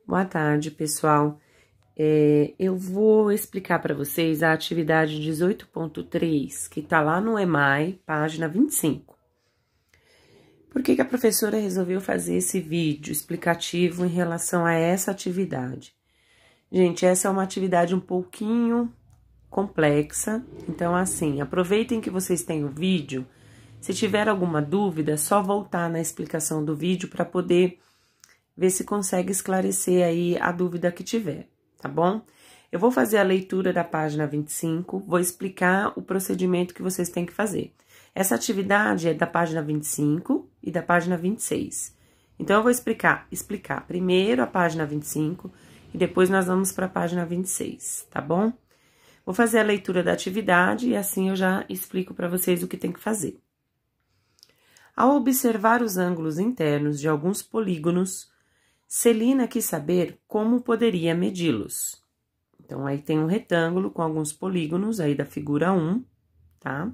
Boa tarde, pessoal. Eu vou explicar para vocês a atividade 18.3, que está lá no EMAI, página 25. Por que a professora resolveu fazer esse vídeo explicativo em relação a essa atividade? Gente, essa é uma atividade um pouquinho complexa, então assim, aproveitem que vocês têm o vídeo. Se tiver alguma dúvida, é só voltar na explicação do vídeo para poder ver se consegue esclarecer aí a dúvida que tiver, tá bom? Eu vou fazer a leitura da página 25, vou explicar o procedimento que vocês têm que fazer. Essa atividade é da página 25 e da página 26. Então, eu vou explicar primeiro a página 25 e depois nós vamos para a página 26, tá bom? Vou fazer a leitura da atividade e assim eu já explico para vocês o que tem que fazer. Ao observar os ângulos internos de alguns polígonos, Celina quis saber como poderia medi-los. Então, aí tem um retângulo com alguns polígonos aí da figura 1, tá?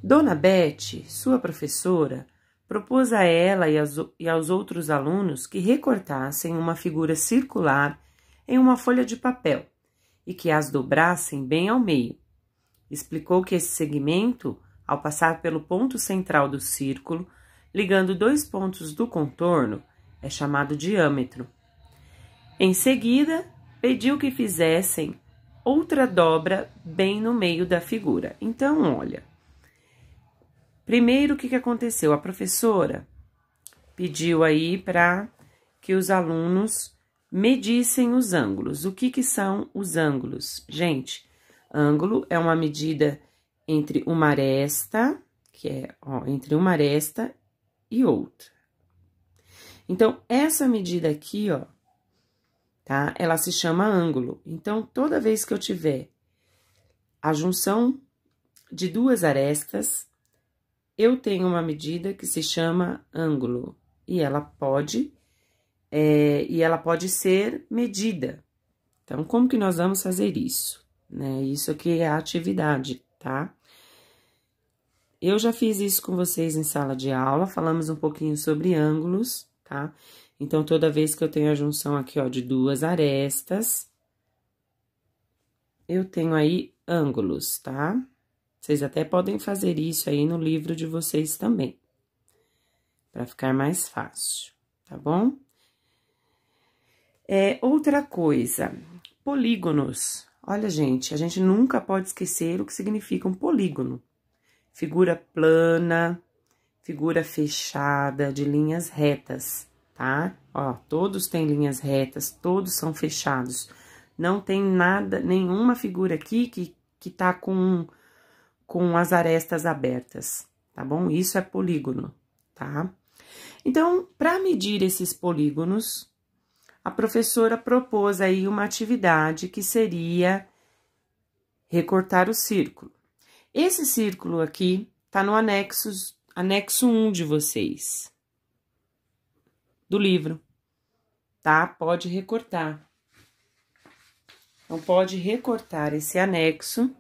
Dona Beth, sua professora, propôs a ela e aos outros alunos que recortassem uma figura circular em uma folha de papel e que as dobrassem bem ao meio. Explicou que esse segmento, ao passar pelo ponto central do círculo, ligando dois pontos do contorno, é chamado diâmetro. Em seguida, pediu que fizessem outra dobra bem no meio da figura. Então, olha, primeiro o que aconteceu? A professora pediu aí para que os alunos medissem os ângulos. O que são os ângulos? Gente, ângulo é uma medida entre uma aresta, que é entre uma aresta e outra. Então, essa medida aqui, tá? Ela se chama ângulo. Então, toda vez que eu tiver a junção de duas arestas, eu tenho uma medida que se chama ângulo. E ela pode ser medida. Então, como que nós vamos fazer isso? Né? Isso aqui é a atividade, tá? Eu já fiz isso com vocês em sala de aula, falamos um pouquinho sobre ângulos, tá? Então, toda vez que eu tenho a junção aqui, de duas arestas, eu tenho aí ângulos, tá? Vocês até podem fazer isso aí no livro de vocês também, para ficar mais fácil, tá bom? Outra coisa, polígonos. Olha, gente, a gente nunca pode esquecer o que significa um polígono. Figura plana, figura fechada, de linhas retas, tá? Todos têm linhas retas, todos são fechados. Não tem nada, nenhuma figura aqui que tá com as arestas abertas, tá bom? Isso é polígono, tá? Então, para medir esses polígonos, a professora propôs aí uma atividade que seria recortar o círculo. Esse círculo aqui tá no anexo 1 de vocês, do livro, tá? Pode recortar. Então, pode recortar esse anexo,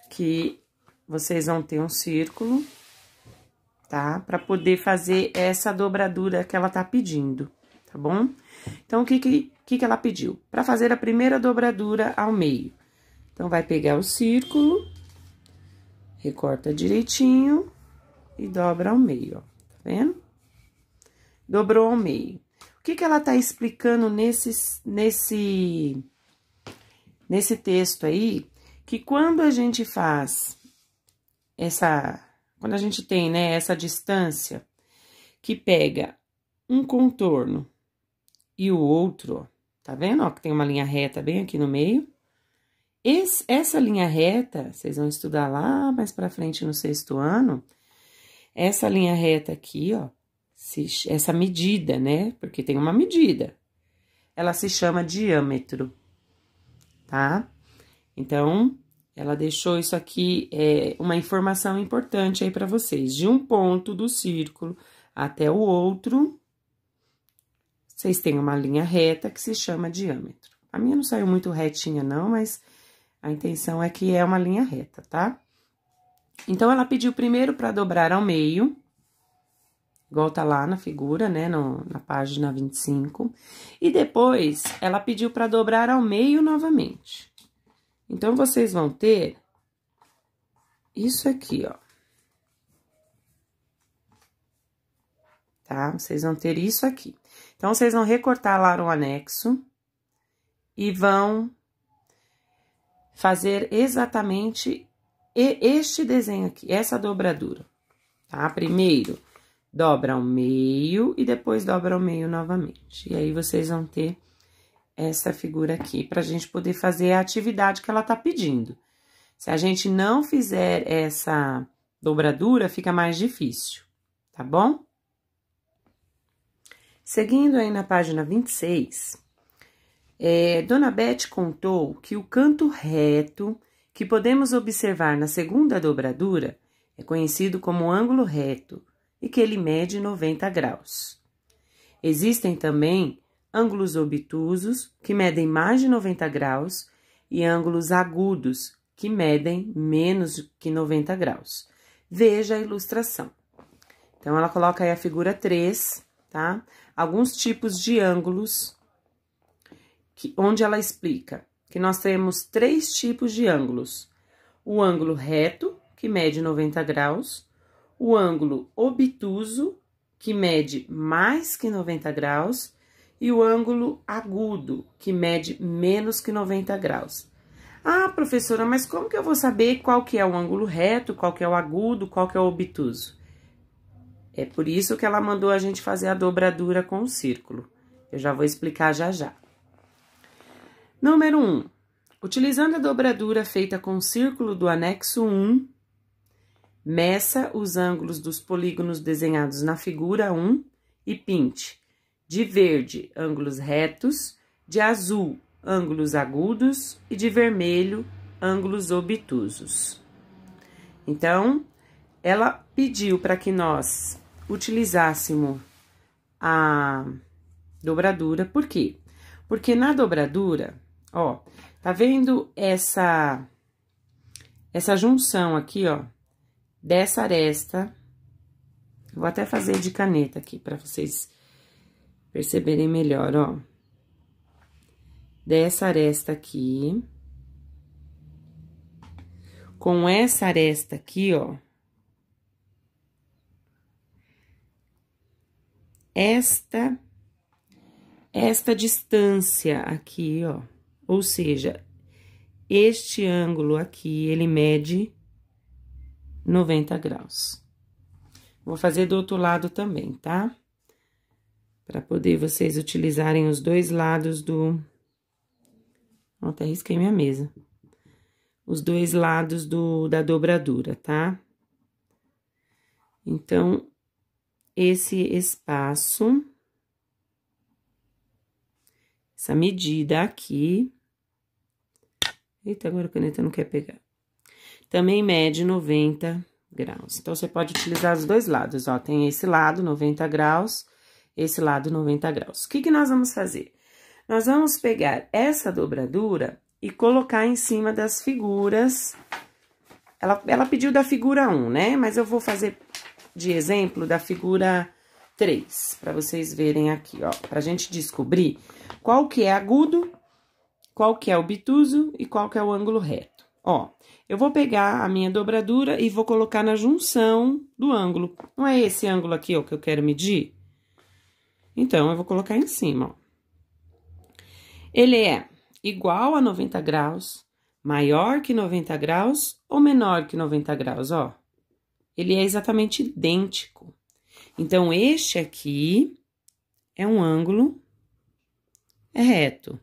que vocês vão ter um círculo, tá? Para poder fazer essa dobradura que ela tá pedindo, tá bom? Então, o que ela pediu? Para fazer a primeira dobradura ao meio. Então, vai pegar o círculo, recorta direitinho e dobra ao meio, tá vendo? Dobrou ao meio. O que ela tá explicando nesse texto aí? Que quando a gente faz quando a gente tem, né, essa distância que pega um contorno e o outro, tá vendo? Que tem uma linha reta bem aqui no meio. Essa linha reta, vocês vão estudar lá mais pra frente no 6º ano, essa linha reta aqui, essa medida, né? Porque tem uma medida. Ela se chama diâmetro, tá? Então, ela deixou isso aqui, uma informação importante aí pra vocês. De um ponto do círculo até o outro, vocês têm uma linha reta que se chama diâmetro. A minha não saiu muito retinha não, mas a intenção é que é uma linha reta, tá? Então, ela pediu primeiro para dobrar ao meio, igual tá lá na figura, né, na página 25. E depois, ela pediu para dobrar ao meio novamente. Então, vocês vão ter isso aqui, ó. Tá? Vocês vão ter isso aqui. Então, vocês vão recortar lá no anexo e vão fazer exatamente este desenho aqui, essa dobradura, tá? Primeiro, dobra ao meio e depois dobra ao meio novamente. E aí, vocês vão ter essa figura aqui, pra gente poder fazer a atividade que ela tá pedindo. Se a gente não fizer essa dobradura, fica mais difícil, tá bom? Seguindo aí na página 26, Dona Beth contou que o canto reto que podemos observar na segunda dobradura é conhecido como ângulo reto e que ele mede 90 graus. Existem também ângulos obtusos, que medem mais de 90 graus, e ângulos agudos, que medem menos que 90 graus. Veja a ilustração. Então, ela coloca aí a figura 3, tá? Alguns tipos de ângulos, onde ela explica que nós temos 3 tipos de ângulos. O ângulo reto, que mede 90 graus, o ângulo obtuso, que mede mais que 90 graus, e o ângulo agudo, que mede menos que 90 graus. Ah, professora, mas como que eu vou saber qual que é o ângulo reto, qual que é o agudo, qual que é o obtuso? É por isso que ela mandou a gente fazer a dobradura com o círculo. Eu já vou explicar já já. Número 1. Utilizando a dobradura feita com o círculo do anexo 1, meça os ângulos dos polígonos desenhados na figura 1 e pinte de verde, ângulos retos, de azul, ângulos agudos e de vermelho, ângulos obtusos. Então, ela pediu para que nós utilizássemos a dobradura, por quê? Porque na dobradura, ó, tá vendo essa junção aqui, ó, dessa aresta? Vou até fazer de caneta aqui para vocês perceberem melhor, ó. Dessa aresta aqui, com essa aresta aqui, ó. Esta distância aqui, ó. Ou seja, este ângulo aqui, ele mede 90 graus. Vou fazer do outro lado também, tá? Para poder vocês utilizarem os dois lados do... Ó, até risquei minha mesa. Os dois lados da dobradura, tá? Então, esse espaço, essa medida aqui... Eita, agora a caneta não quer pegar. Também mede 90 graus. Então, você pode utilizar os dois lados, ó. Tem esse lado, 90 graus, esse lado, 90 graus. O que nós vamos fazer? Nós vamos pegar essa dobradura e colocar em cima das figuras. Ela pediu da figura 1, né? Mas eu vou fazer de exemplo da figura 3, para vocês verem aqui, ó. Pra gente descobrir qual que é agudo, qual que é obtuso e qual que é o ângulo reto. Ó, eu vou pegar a minha dobradura e vou colocar na junção do ângulo. Não é esse ângulo aqui, ó, que eu quero medir? Então, eu vou colocar em cima, ó. Ele é igual a 90 graus, maior que 90 graus ou menor que 90 graus, ó. Ele é exatamente idêntico. Então, este aqui é um ângulo reto.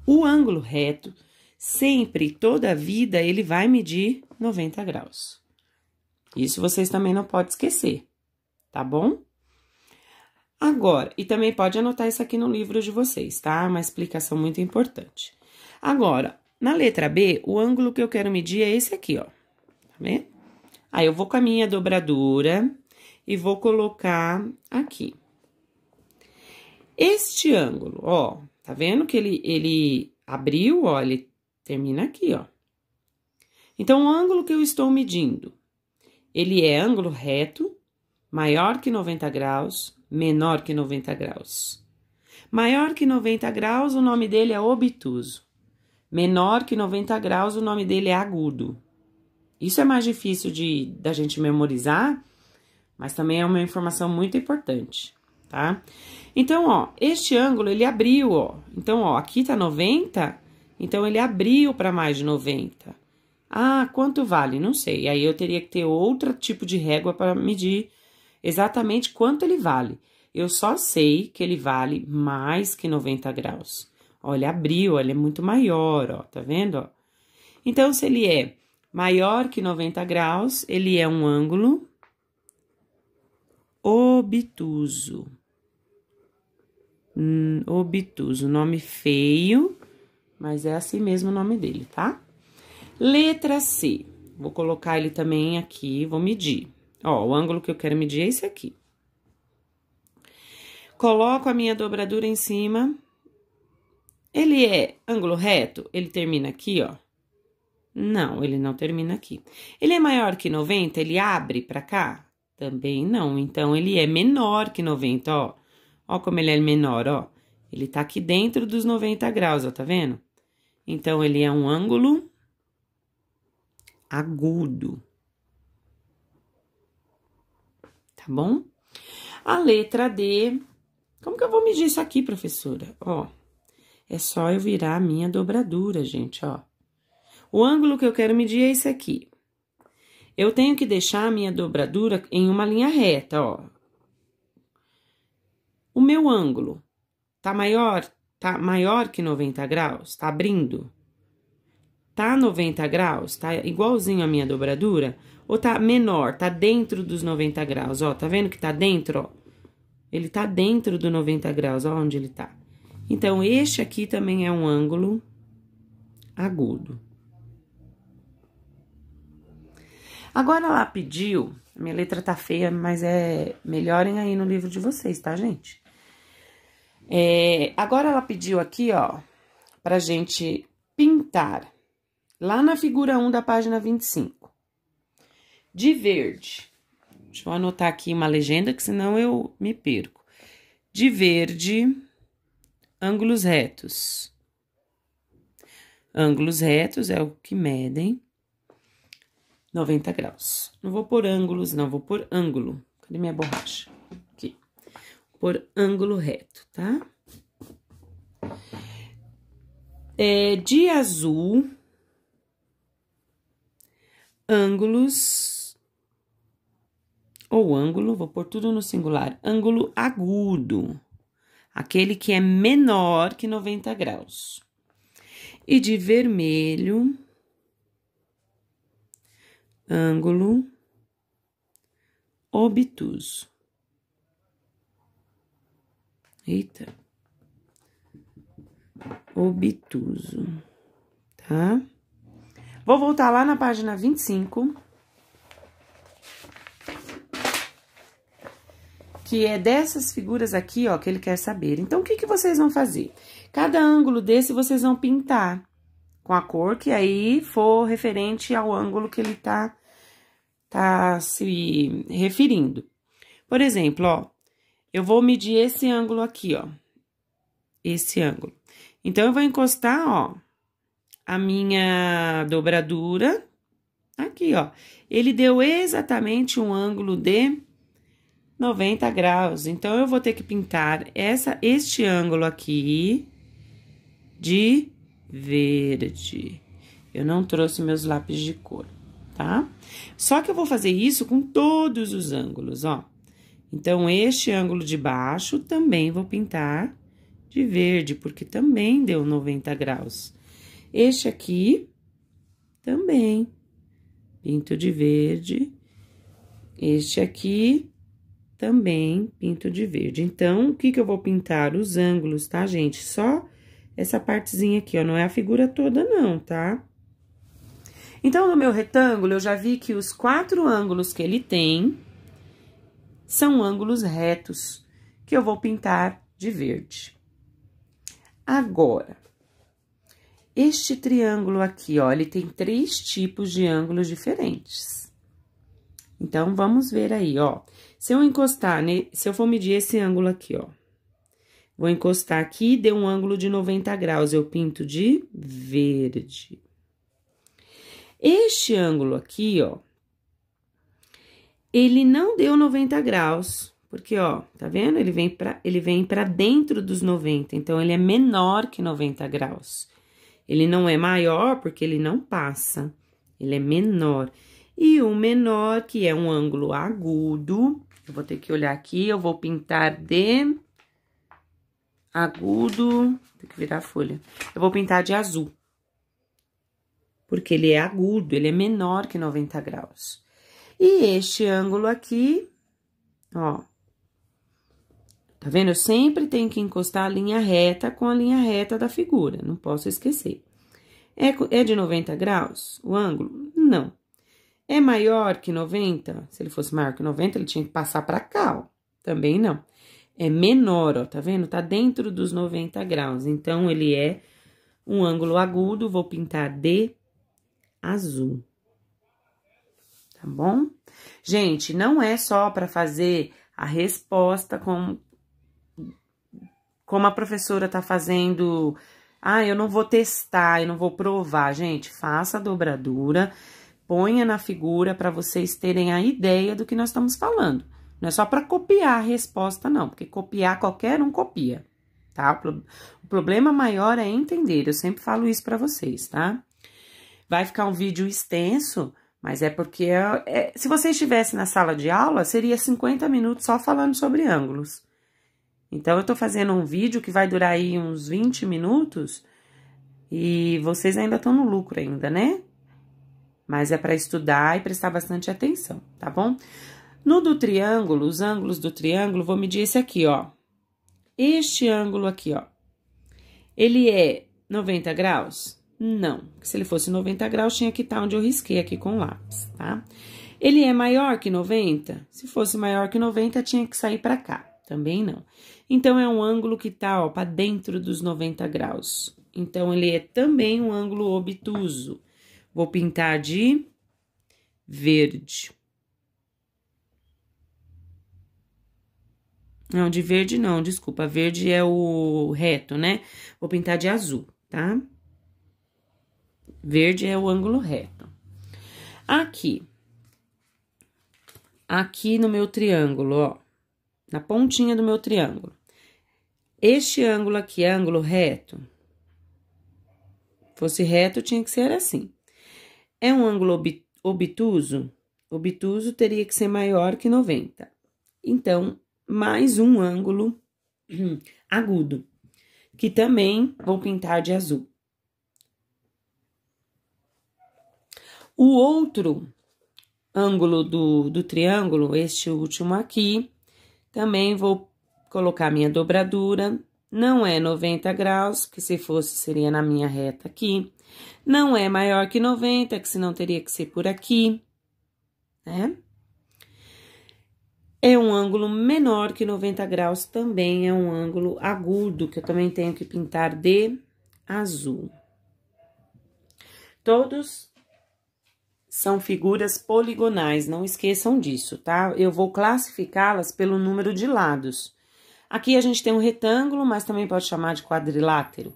O ângulo reto, sempre, toda a vida, ele vai medir 90 graus. Isso vocês também não podem esquecer, tá bom? Agora, e também pode anotar isso aqui no livro de vocês, tá? Uma explicação muito importante. Agora, na letra B, o ângulo que eu quero medir é esse aqui, ó. Tá vendo? Aí, eu vou com a minha dobradura e vou colocar aqui. Este ângulo, ó, tá vendo que ele abriu, ó, ele termina aqui, ó. Então, o ângulo que eu estou medindo, Ele é ângulo reto, maior que 90 graus, menor que 90 graus. Maior que 90 graus, o nome dele é obtuso. Menor que 90 graus, o nome dele é agudo. Isso é mais difícil da gente memorizar, mas também é uma informação muito importante, tá? Então, ó, este ângulo, ele abriu, ó. Então, ó, aqui tá 90, então ele abriu para mais de 90. Ah, quanto vale? Não sei. Aí eu teria que ter outro tipo de régua para medir exatamente quanto ele vale. Eu só sei que ele vale mais que 90 graus. Olha, abriu, olha, é muito maior, ó, tá vendo, ó? Então, se ele é maior que 90 graus, ele é um ângulo obtuso. Obtuso, nome feio, mas é assim mesmo o nome dele, tá? Letra C. Vou colocar ele também aqui, vou medir. Ó, o ângulo que eu quero medir é esse aqui. Coloco a minha dobradura em cima. Ele é ângulo reto? Ele termina aqui, ó. Não, ele não termina aqui. Ele é maior que 90? Ele abre pra cá? Também não. Então, ele é menor que 90, ó. Ó como ele é menor, ó. Ele tá aqui dentro dos 90 graus, ó, tá vendo? Então, ele é um ângulo agudo. Tá bom? A letra D. Como que eu vou medir isso aqui, professora? Ó, é só eu virar a minha dobradura, gente, ó. O ângulo que eu quero medir é esse aqui. Eu tenho que deixar a minha dobradura em uma linha reta, ó. O meu ângulo tá maior que 90 graus? Tá abrindo? Tá 90 graus? Tá igualzinho a minha dobradura? Ou tá menor? Tá dentro dos 90 graus, ó. Tá vendo que tá dentro, ó? Ele tá dentro do 90 graus, ó onde ele tá. Então, este aqui também é um ângulo agudo. Agora, ela pediu, minha letra tá feia, mas melhorem aí no livro de vocês, tá, gente? Agora, ela pediu aqui, ó, pra gente pintar, lá na figura 1 da página 25, de verde. Deixa eu anotar aqui uma legenda, que senão eu me perco. De verde, ângulos retos. Ângulos retos é o que medem 90 graus. Não vou pôr ângulos, não, vou pôr ângulo. Cadê minha borracha? Aqui. Vou pôr ângulo reto, tá? De azul, ângulos, ou ângulo, vou pôr tudo no singular, ângulo agudo, aquele que é menor que 90 graus. E de vermelho, ângulo obtuso. Eita. Obtuso, tá? Vou voltar lá na página 25. Que é dessas figuras aqui, ó, que ele quer saber. Então, o que vocês vão fazer? Cada ângulo desse, vocês vão pintar com a cor que aí for referente ao ângulo que ele tá se referindo. Por exemplo, ó, eu vou medir esse ângulo aqui, ó. Esse ângulo. Então, eu vou encostar, ó, a minha dobradura aqui, ó. Ele deu exatamente um ângulo de 90 graus. Então, eu vou ter que pintar este ângulo aqui de verde. Eu não trouxe meus lápis de cor, tá? Só que eu vou fazer isso com todos os ângulos, ó. Então, este ângulo de baixo também vou pintar de verde, porque também deu 90 graus. Este aqui também pinto de verde. Este aqui também pinto de verde. Então, o que eu vou pintar? Os ângulos, tá, gente? Só essa partezinha aqui, ó, não é a figura toda não, tá? Então, no meu retângulo, eu já vi que os 4 ângulos que ele tem são ângulos retos, que eu vou pintar de verde. Agora, este triângulo aqui, ó, ele tem 3 tipos de ângulos diferentes. Então, vamos ver aí, ó. Se eu encostar, se eu for medir esse ângulo aqui, ó. Vou encostar aqui, deu um ângulo de 90 graus, eu pinto de verde. Este ângulo aqui, ó, ele não deu 90 graus, porque, ó, tá vendo? Ele vem pra dentro dos 90, então, ele é menor que 90 graus. Ele não é maior, porque ele não passa, ele é menor. E o menor, que é um ângulo agudo, eu vou ter que olhar aqui, eu vou pintar de agudo, tem que virar a folha. Eu vou pintar de azul, porque ele é agudo, ele é menor que 90 graus. E este ângulo aqui, ó, tá vendo? Eu sempre tenho que encostar a linha reta com a linha reta da figura, não posso esquecer. É de 90 graus o ângulo? Não. É maior que 90? Se ele fosse maior que 90, ele tinha que passar pra cá, ó. Também não. É menor, ó, tá vendo? Tá dentro dos 90 graus. Então, ele é um ângulo agudo, vou pintar de azul. Tá bom? Gente, não é só para fazer a resposta como a professora tá fazendo. Ah, eu não vou testar, eu não vou provar. Gente, faça a dobradura, ponha na figura para vocês terem a ideia do que nós estamos falando. Não é só para copiar a resposta, não, porque copiar qualquer um copia, tá? O problema maior é entender, eu sempre falo isso para vocês, tá? Vai ficar um vídeo extenso, mas é porque se você estivesse na sala de aula, seria 50 minutos só falando sobre ângulos. Então, eu tô fazendo um vídeo que vai durar aí uns 20 minutos e vocês ainda estão no lucro ainda, né? Mas é para estudar e prestar bastante atenção, tá bom? No do triângulo, os ângulos do triângulo, vou medir esse aqui, ó. Este ângulo aqui, ó. Ele é 90 graus? Não. Se ele fosse 90 graus, tinha que estar onde eu risquei aqui com o lápis, tá? Ele é maior que 90? Se fosse maior que 90, tinha que sair pra cá. Também não. Então, é um ângulo que tá, ó, pra dentro dos 90 graus. Então, ele é também um ângulo obtuso. Vou pintar de verde. Não, de verde não, desculpa. Verde é o reto, né? Vou pintar de azul, tá? Verde é o ângulo reto. Aqui. Aqui no meu triângulo, ó. Na pontinha do meu triângulo. Este ângulo aqui é ângulo reto. Fosse reto, tinha que ser assim. É um ângulo obtuso? Obtuso teria que ser maior que 90. Então, mais um ângulo agudo, que também vou pintar de azul. O outro ângulo do triângulo, este último aqui, também vou colocar minha dobradura. Não é 90 graus, que se fosse seria na minha reta aqui. Não é maior que 90, que senão teria que ser por aqui, né? É um ângulo menor que 90 graus, também é um ângulo agudo, que eu também tenho que pintar de azul. Todos são figuras poligonais, não esqueçam disso, tá? Eu vou classificá-las pelo número de lados. Aqui a gente tem um retângulo, mas também pode chamar de quadrilátero.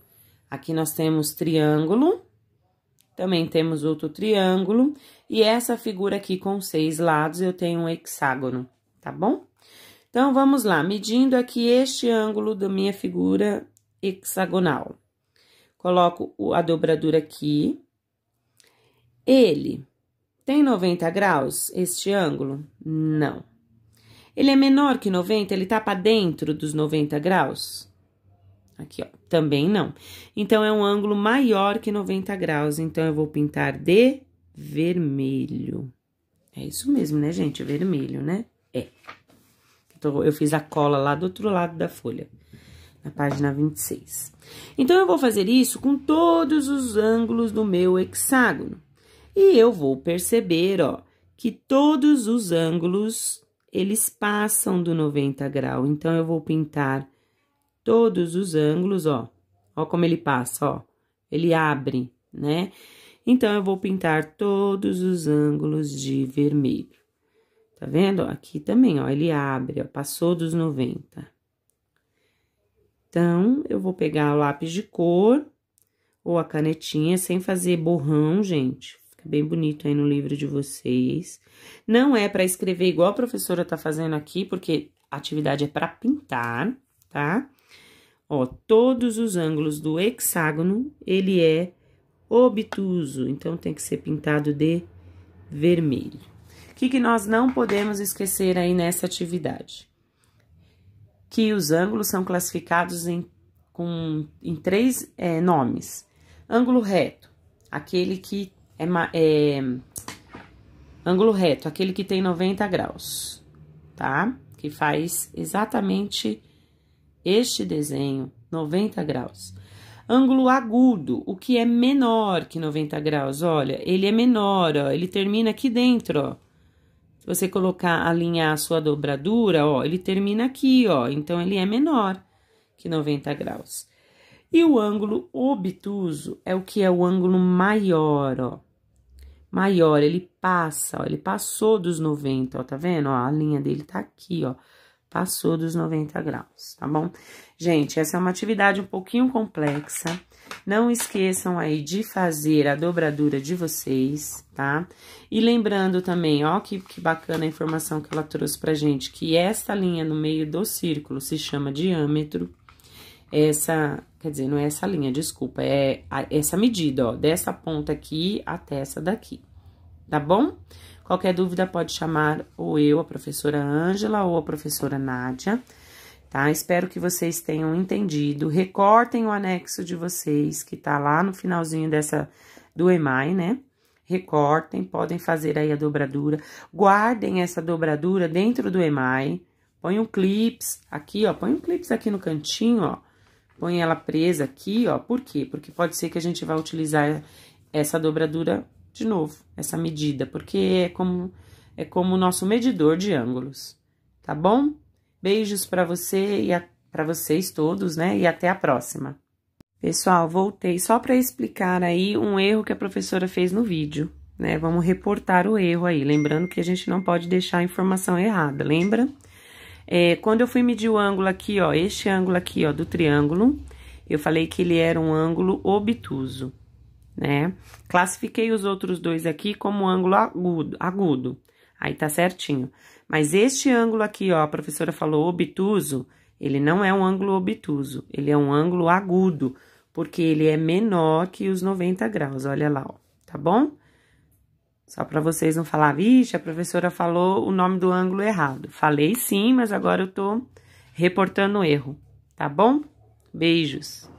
Aqui nós temos triângulo, também temos outro triângulo, e essa figura aqui com 6 lados eu tenho um hexágono, tá bom? Então, vamos lá, medindo aqui este ângulo da minha figura hexagonal. Coloco a dobradura aqui. Ele tem 90 graus, este ângulo? Não. Ele é menor que 90? Ele tá para dentro dos 90 graus? Aqui, ó, também não. Então, é um ângulo maior que 90 graus, então, eu vou pintar de vermelho. É isso mesmo, né, gente? Vermelho, né? É. Então, eu fiz a cola lá do outro lado da folha, na página 26. Então, eu vou fazer isso com todos os ângulos do meu hexágono. E eu vou perceber, ó, que todos os ângulos, eles passam do 90 graus. Então, eu vou pintar todos os ângulos, ó. Ó como ele passa, ó. Ele abre, né? Então, eu vou pintar todos os ângulos de vermelho. Tá vendo? Aqui também, ó, ele abre, ó, passou dos 90. Então, eu vou pegar o lápis de cor ou a canetinha, sem fazer borrão, gente. Fica bem bonito aí no livro de vocês. Não é para escrever igual a professora tá fazendo aqui, porque a atividade é para pintar, tá? Ó, todos os ângulos do hexágono, ele é obtuso, então tem que ser pintado de vermelho. O que nós não podemos esquecer aí nessa atividade? Que os ângulos são classificados em três nomes. Ângulo reto, aquele que ângulo reto, aquele que tem 90 graus, tá? Que faz exatamente este desenho, 90 graus. Ângulo agudo, o que é menor que 90 graus, olha, ele é menor, ó, ele termina aqui dentro, ó. Se você colocar, alinhar a sua dobradura, ó, ele termina aqui, ó, então ele é menor que 90 graus. E o ângulo obtuso é o que é o ângulo maior, ó. Maior, ele passa, ó, ele passou dos 90, ó, tá vendo? Ó, a linha dele tá aqui, ó. Passou dos 90 graus, tá bom? Gente, essa é uma atividade um pouquinho complexa. Não esqueçam aí de fazer a dobradura de vocês, tá? E lembrando também, ó, que bacana a informação que ela trouxe pra gente, que esta linha no meio do círculo se chama diâmetro. Essa, quer dizer, não é essa linha, desculpa, é essa medida, ó, dessa ponta aqui até essa daqui, tá bom? Qualquer dúvida pode chamar ou eu, a professora Ângela, ou a professora Nádia, tá? Espero que vocês tenham entendido. Recortem o anexo de vocês, que tá lá no finalzinho do EMAI, né? Recortem, podem fazer aí a dobradura. Guardem essa dobradura dentro do EMAI. Põe um clips aqui, ó. Põe um clips aqui no cantinho, ó. Põe ela presa aqui, ó. Por quê? Porque pode ser que a gente vá utilizar essa dobradura de novo, essa medida, porque é como o nosso medidor de ângulos, tá bom? Beijos para você e para vocês todos, né? E até a próxima. Pessoal, voltei só para explicar aí um erro que a professora fez no vídeo, né? Vamos reportar o erro aí, lembrando que a gente não pode deixar a informação errada, lembra? Quando eu fui medir o ângulo aqui, ó, este ângulo aqui, ó, do triângulo, eu falei que ele era um ângulo obtuso, né? Classifiquei os outros dois aqui como ângulo agudo. Aí tá certinho. Mas este ângulo aqui, ó, a professora falou obtuso, ele não é um ângulo obtuso, ele é um ângulo agudo, porque ele é menor que os 90 graus, olha lá, ó, tá bom? Só para vocês não falar, vixe, a professora falou o nome do ângulo errado. Falei sim, mas agora eu tô reportando o erro, tá bom? Beijos!